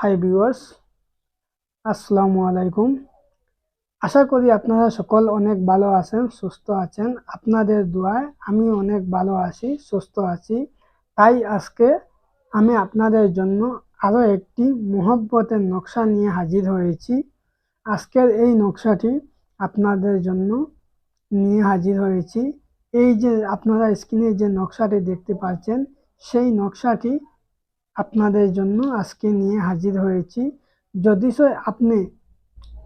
Hi viewers, আসসালামু আলাইকুম। আশা করি আপনারা সকল অনেক ভালো আছেন, সুস্থ আছেন। আপনাদের দোয়ায় আমি অনেক ভালো আছি, সুস্থ আছি। তাই আজকে আমি আপনাদের জন্য আরও একটি মহব্বতের নকশা নিয়ে হাজির হয়েছি। আজকের এই নকশাটি আপনাদের জন্য নিয়ে হাজির হয়েছি। এই যে আপনারা স্ক্রিনে যে নকশাটি দেখতে পাচ্ছেন, সেই নকশাটি আপনাদের জন্য আজকে নিয়ে হাজির হয়েছি। যদি আপনি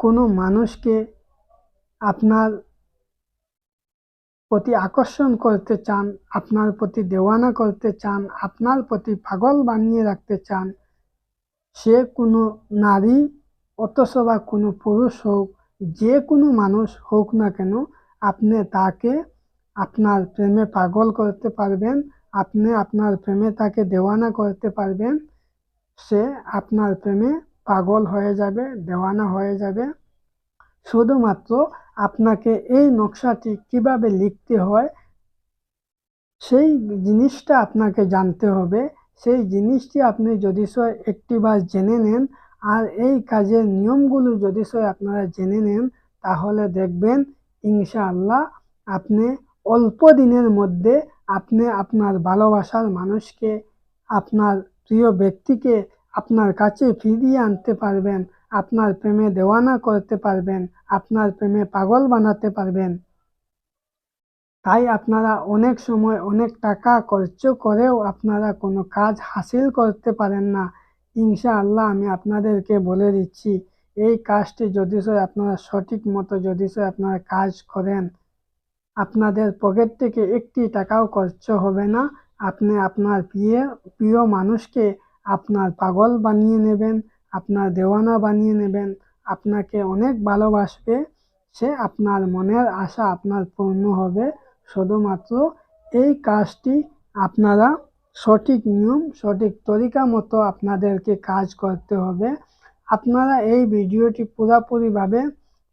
কোনো মানুষকে আপনার প্রতি আকর্ষণ করতে চান, আপনার প্রতি দেওয়ানা করতে চান, আপনার প্রতি পাগল বানিয়ে রাখতে চান, সে কোনো নারী অথবা কোনো পুরুষ হোক, যে কোনো মানুষ হোক না কেন, আপনি তাকে আপনার প্রেমে পাগল করতে পারবেন, আপনি আপনার প্রেমে তাকে দেওয়ানা করতে পারবেন। সে আপনার প্রেমে পাগল হয়ে যাবে, দেওয়ানা হয়ে যাবে। শুধুমাত্র আপনাকে এই নকশাটি কিভাবে লিখতে হয় সেই জিনিসটা আপনাকে জানতে হবে। সেই জিনিসটি আপনি যদি একটিবার জেনে নেন আর এই কাজের নিয়মগুলো যদি আপনারা জেনে নেন, তাহলে দেখবেন ইনশাআল্লাহ আপনি অল্প দিনের মধ্যে আপনি আপনার ভালোবাসার মানুষকে, আপনার প্রিয় ব্যক্তিকে আপনার কাছে ফিরিয়ে আনতে পারবেন, আপনার প্রেমে দেওয়ানা করতে পারবেন, আপনার প্রেমে পাগল বানাতে পারবেন। তাই আপনারা অনেক সময় অনেক টাকা খরচ করেও আপনারা কোনো কাজ হাসিল করতে পারেন না। ইনশাআল্লাহ আমি আপনাদেরকে বলে দিচ্ছি, এই কাজটি যদি আপনারা সঠিক মতো যদি আপনারা কাজ করেন, আপনাদের পকেট থেকে একটি টাকাও খরচ হবে না। আপনি আপনার প্রিয় মানুষকে আপনার পাগল বানিয়ে নেবেন, আপনার দেওয়ানা বানিয়ে নেবেন, আপনাকে অনেক ভালোবাসবে। সে আপনার মনের আশা আপনার পূর্ণ হবে। শুধুমাত্র এই কাজটি আপনারা সঠিক নিয়ম, সঠিক তরিকা মতো আপনাদেরকে কাজ করতে হবে। আপনারা এই ভিডিওটি পুরোপুরিভাবে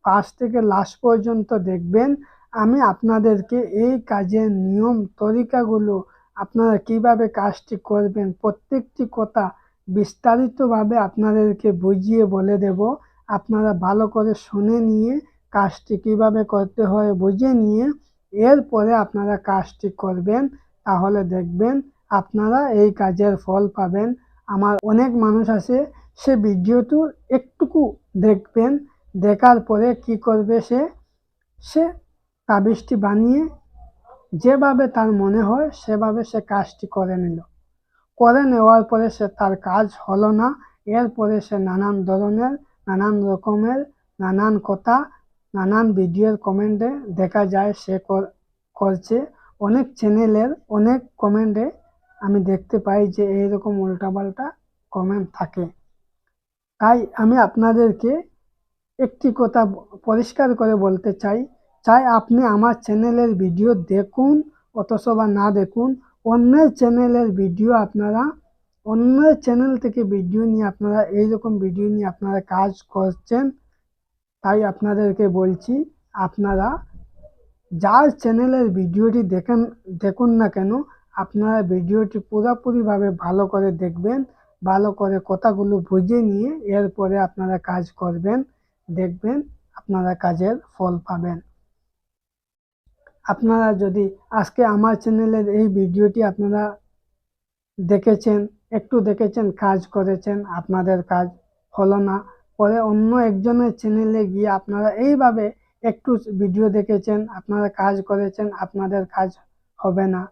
ফার্স্ট থেকে লাস্ট পর্যন্ত দেখবেন। আমি আপনাদেরকে এই কাজের নিয়ম তরিকাগুলো, আপনারা কিভাবে কাজটি করবেন, প্রত্যেকটি কথা বিস্তারিতভাবে আপনাদেরকে বুঝিয়ে বলে দেব। আপনারা ভালো করে শুনে নিয়ে কাজটি কিভাবে করতে হয় বুঝে নিয়ে এরপরে আপনারা কাজটি করবেন, তাহলে দেখবেন আপনারা এই কাজের ফল পাবেন। আমার অনেক মানুষ আছে, সে ভিডিওটি একটুকু দেখবেন, দেখার পরে কি করবে, সে তাবিজটি বানিয়ে যেভাবে তার মনে হয় সেভাবে সে কাজটি করে নিল। করে নেওয়ার পরে তার কাজ হলো না। এরপরে সে নানান ধরনের, নানান রকমের, নানান কথা, নানান ভিডিওর কমেন্টে দেখা যায় সে করছে। অনেক চ্যানেলের অনেক কমেন্টে আমি দেখতে পাই যে এইরকম উল্টাপাল্টা কমেন্ট থাকে। তাই আমি আপনাদেরকে একটি কথা পরিষ্কার করে বলতে চাই, আপনি আমার চ্যানেলের ভিডিও দেখুন অথবা না দেখুন, অন্যের চ্যানেলের ভিডিও আপনারা অন্যের চ্যানেল থেকে ভিডিও নিয়ে আপনারা এইরকম ভিডিও নিয়ে আপনারা কাজ করছেন। তাই আপনাদেরকে বলছি, আপনারা যার চ্যানেলের ভিডিওটি দেখুন না কেন, আপনারা ভিডিওটি পুরোপুরিভাবে ভালো করে দেখবেন, ভালো করে কথাগুলো বুঝে নিয়ে এরপরে আপনারা কাজ করবেন। দেখবেন আপনারা কাজের ফল পাবেন। আপনারা যদি আজকে আমার চ্যানেলের এই ভিডিওটি আপনারা দেখেছেন, একটু দেখেছেন, কাজ করেছেন, আপনাদের কাজ হলো না, পরে অন্য একজনের চ্যানেলে গিয়ে আপনারা এইভাবে একটু ভিডিও দেখেছেন, আপনারা কাজ করেছেন, আপনাদের কাজ হবে না।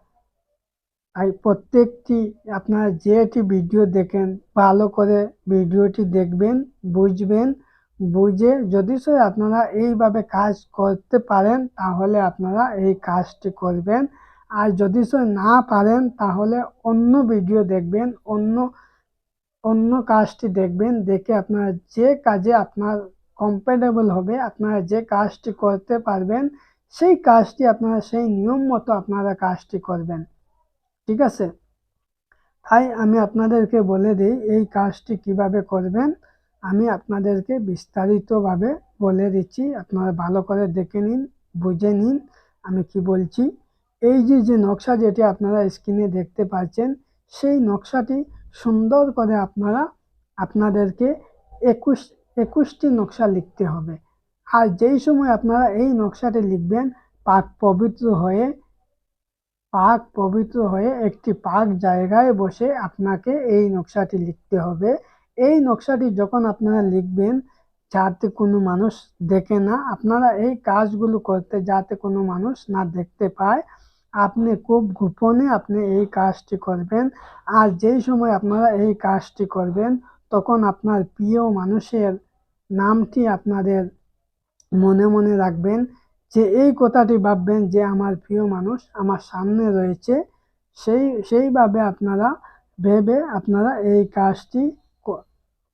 তাই প্রত্যেকটি আপনারা যেটি ভিডিও দেখেন ভালো করে ভিডিওটি দেখবেন, বুঝবেন, বুঝে যদি আপনারা এইভাবে কাজ করতে পারেন তাহলে আপনারা এই কাজটি করবেন। আর যদি না পারেন তাহলে অন্য ভিডিও দেখবেন, অন্য কাজটি দেখবেন, দেখে আপনারা যে কাজে আপনার কমফোর্টেবল হবে, আপনারা যে কাজটি করতে পারবেন সেই কাজটি আপনারা সেই নিয়ম মতো আপনারা কাজটি করবেন। ঠিক আছে? তাই আমি আপনাদেরকে বলে দিই এই কাজটি কিভাবে করবেন। আমি আপনাদেরকে বিস্তারিতভাবে বলে দিচ্ছি, আপনারা ভালো করে দেখে নিন, বুঝে নিন আমি কি বলছি। এই যে নকশা যেটি আপনারা স্ক্রিনে দেখতে পাচ্ছেন, সেই নকশাটি সুন্দর করে আপনারা আপনাদেরকে 21টি নকশা লিখতে হবে। আর যেই সময় আপনারা এই নকশাটি লিখবেন, পাক পবিত্র হয়ে একটি পাক জায়গায় বসে আপনাকে এই নকশাটি লিখতে হবে। এই নকশাটি যখন আপনারা লিখবেন, যাতে কোনো মানুষ দেখে না, আপনারা এই কাজগুলো করতে যাতে কোনো মানুষ না দেখতে পায়, আপনি খুব গোপনে আপনি এই কাজটি করবেন। আর যেই সময় আপনারা এই কাজটি করবেন, তখন আপনার প্রিয় মানুষের নামটি আপনাদের মনে মনে রাখবেন, যে এই কথাটি ভাববেন যে আমার প্রিয় মানুষ আমার সামনে রয়েছে। সেইভাবে আপনারা ভেবে আপনারা এই কাজটি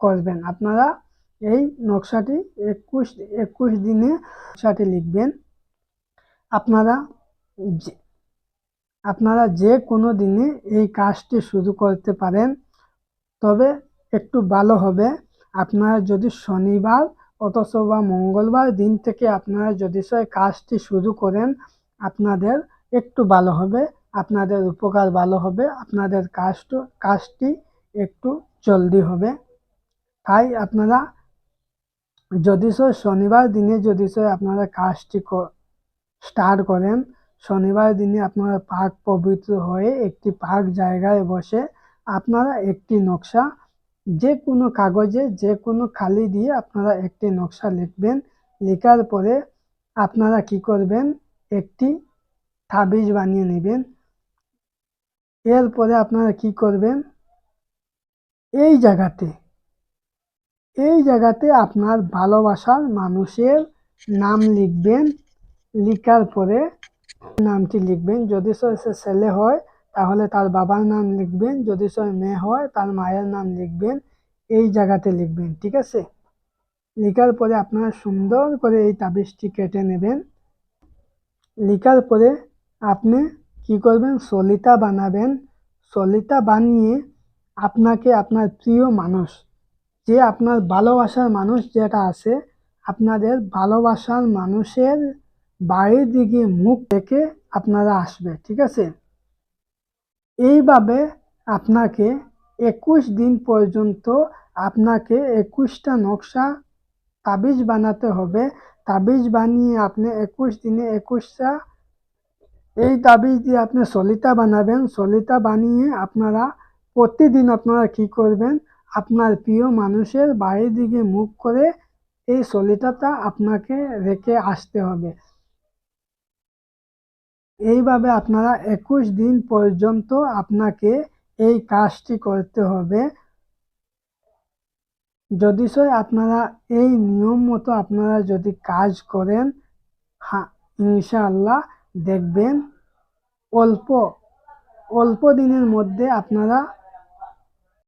করবেন। আপনারা এই নকশাটি 21 দিনে নকশাটি লিখবেন। আপনারা যে কোনো দিনে এই কাজটি শুরু করতে পারেন, তবে একটু ভালো হবে আপনারা যদি শনিবার অথবা মঙ্গলবার দিন থেকে আপনারা যদি কাজটি শুরু করেন, আপনাদের একটু ভালো হবে, আপনাদের উপকার ভালো হবে, আপনাদের কাজটি একটু জলদি হবে। তাই আপনারা যদি শনিবার দিনে যদি আপনারা কাজটি স্টার্ট করেন, শনিবার দিনে আপনারা পাক পবিত্র হয়ে একটি পাক জায়গায় বসে আপনারা একটি নকশা, যে কোনো কাগজে যে কোনো খালি দিয়ে আপনারা একটি নকশা লিখবেন। লেখার পরে আপনারা কি করবেন, একটি তাবিজ বানিয়ে নেবেন। এরপরে আপনারা কি করবেন, এই জায়গাতে আপনার ভালোবাসার মানুষের নাম লিখবেন। লিখার পরে নামটি লিখবেন। যদি সে ছেলে হয় তাহলে তার বাবার নাম লিখবেন, যদি সে মেয়ে হয় তার মায়ের নাম লিখবেন, এই জায়গাতে লিখবেন। ঠিক আছে? লেখার পরে আপনারা সুন্দর করে এই তাবিজটি কেটে নেবেন। লেখার পরে আপনি কি করবেন, সলিতা বানাবেন। সলিতা বানিয়ে আপনাকে আপনার প্রিয় মানুষ, যে আপনার ভালোবাসার মানুষ যেটা আছে, আপনাদের ভালোবাসার মানুষের বাড়ির দিকে মুখ দেখে আপনারা আসবে। ঠিক আছে? এইভাবে আপনাকে 21 দিন পর্যন্ত আপনাকে 21টা নকশা তাবিজ বানাতে হবে। তাবিজ বানিয়ে আপনি 21 দিনে 21টা এই তাবিজ দিয়ে আপনি সলিতা বানাবেন। সলিতা বানিয়ে আপনারা প্রতিদিন আপনারা কি করবেন, আপনার প্রিয় মানুষের বাড়ির দিকে মুখ করে এই সলিতাটা আপনাকে রেখে আসতে হবে। এইভাবে আপনারা 21 দিন পর্যন্ত আপনাকে এই কাজটি করতে হবে। যদি আপনারা এই নিয়ম মতো আপনারা যদি কাজ করেন, ইনশাআল্লাহ দেখবেন অল্প দিনের মধ্যে আপনারা